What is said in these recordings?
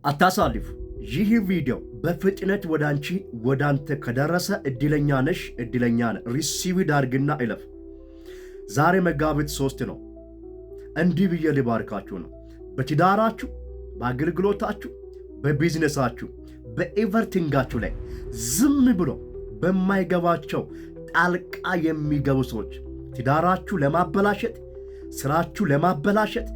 አታሳልፉ። ይህ ቪዲዮ በፍጥነት ወደ አንተ ከደረሰ እድለኛ ነሽ፣ እድለኛ ነህ። ሪሲቭ ዳርግና እለፍ። ዛሬ መጋቢት 3 ነው። እንዲህ ብዬ ልባርካችሁ ነው። በትዳራችሁ፣ በአገልግሎታችሁ፣ በቢዝነሳችሁ፣ በኤቨርቲንጋችሁ ላይ ዝም ብሎ በማይገባቸው ጣልቃ የሚገቡ ሰዎች ትዳራችሁ ለማበላሸት፣ ስራችሁ ለማበላሸት፣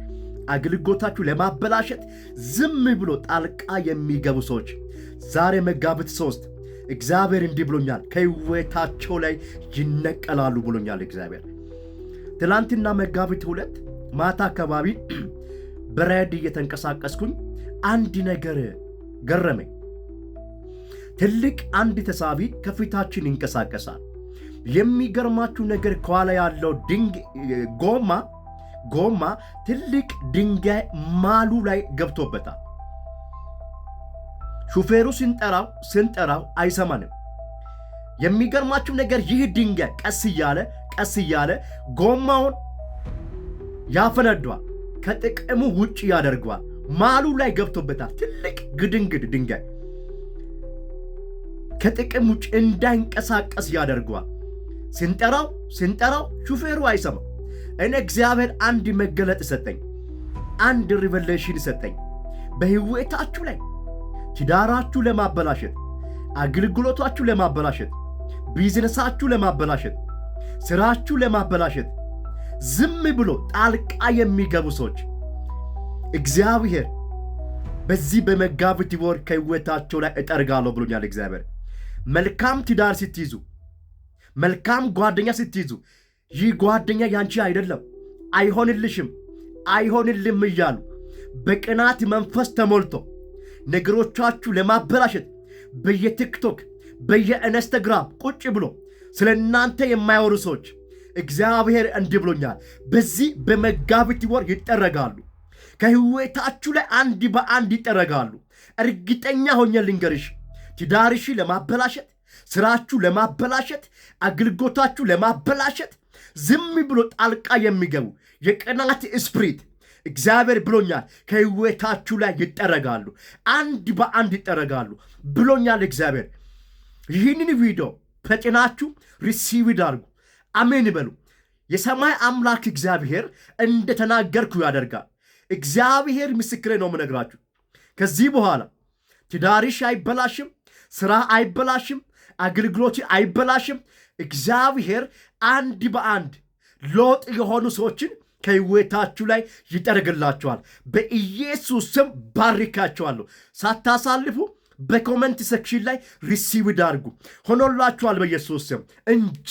አገልግሎታችሁ ለማበላሸት ዝም ብሎ ጣልቃ የሚገቡ ሰዎች ዛሬ መጋቢት 3 እግዚአብሔር እንዲህ ብሎኛል፣ ከህይወታቸው ላይ ይነቀላሉ ብሎኛል እግዚአብሔር። ትላንትና መጋቢት 2 ማታ አካባቢ በራይድ እየተንቀሳቀስኩኝ አንድ ነገር ገረመኝ። ትልቅ አንድ ተሳቢ ከፊታችን ይንቀሳቀሳል። የሚገርማችሁ ነገር ከኋላ ያለው ጎማ ትልቅ ድንጋይ ማሉ ላይ ገብቶበታል። ሹፌሩ ስንጠራው አይሰማንም። የሚገርማችሁ ነገር ይህ ድንጋይ ቀስ እያለ ጎማውን ያፈነዷል፣ ከጥቅሙ ውጭ ያደርገዋል። ማሉ ላይ ገብቶበታል። ትልቅ ግድንግድ ድንጋይ ከጥቅም ውጭ እንዳይንቀሳቀስ ያደርገዋል። ስንጠራው ሹፌሩ አይሰማም። እኔ እግዚአብሔር አንድ መገለጥ ሰጠኝ፣ አንድ ሪቨሌሽን ሰጠኝ። በህይወታችሁ ላይ ትዳራችሁ ለማበላሸት፣ አገልግሎታችሁ ለማበላሸት፣ ቢዝነሳችሁ ለማበላሸት፣ ስራችሁ ለማበላሸት ዝም ብሎ ጣልቃ የሚገቡ ሰዎች እግዚአብሔር በዚህ በመጋቢት ወር ከህይወታቸው ላይ እጠርጋለሁ ብሎኛል እግዚአብሔር። መልካም ትዳር ስትይዙ፣ መልካም ጓደኛ ስትይዙ ይህ ጓደኛ ያንቺ አይደለም፣ አይሆንልም እያሉ በቅናት መንፈስ ተሞልቶ ነገሮቻችሁ ለማበላሸት በየቲክቶክ በየኢንስታግራም ቁጭ ብሎ ስለ እናንተ የማያወሩ ሰዎች እግዚአብሔር እንዲህ ብሎኛል፣ በዚህ በመጋቢት ወር ይጠረጋሉ። ከህይወታችሁ ላይ አንድ በአንድ ይጠረጋሉ። እርግጠኛ ሆኜ ልንገርሽ፣ ትዳርሽ ለማበላሸት፣ ስራችሁ ለማበላሸት፣ አገልግሎታችሁ ለማበላሸት ዝም ብሎ ጣልቃ የሚገቡ የቅናት ስፕሪት እግዚአብሔር ብሎኛል ከህይወታችሁ ላይ ይጠረጋሉ፣ አንድ በአንድ ይጠረጋሉ ብሎኛል እግዚአብሔር። ይህንን ቪዲዮ ፈጥናችሁ ሪሲቭ አድርጉ፣ አሜን በሉ። የሰማይ አምላክ እግዚአብሔር እንደተናገርኩ ያደርጋል። እግዚአብሔር ምስክሬ ነው የምነግራችሁ። ከዚህ በኋላ ትዳርሽ አይበላሽም፣ ስራ አይበላሽም፣ አገልግሎት አይበላሽም። እግዚአብሔር አንድ በአንድ ሎጥ የሆኑ ሰዎችን ከህይወታችሁ ላይ ይጠርግላችኋል። በኢየሱስ ስም ባርካችኋለሁ። ሳታሳልፉ በኮመንት ሴክሽን ላይ ሪሲቭ አድርጉ። ሆኖላችኋል በኢየሱስ ስም እንጂ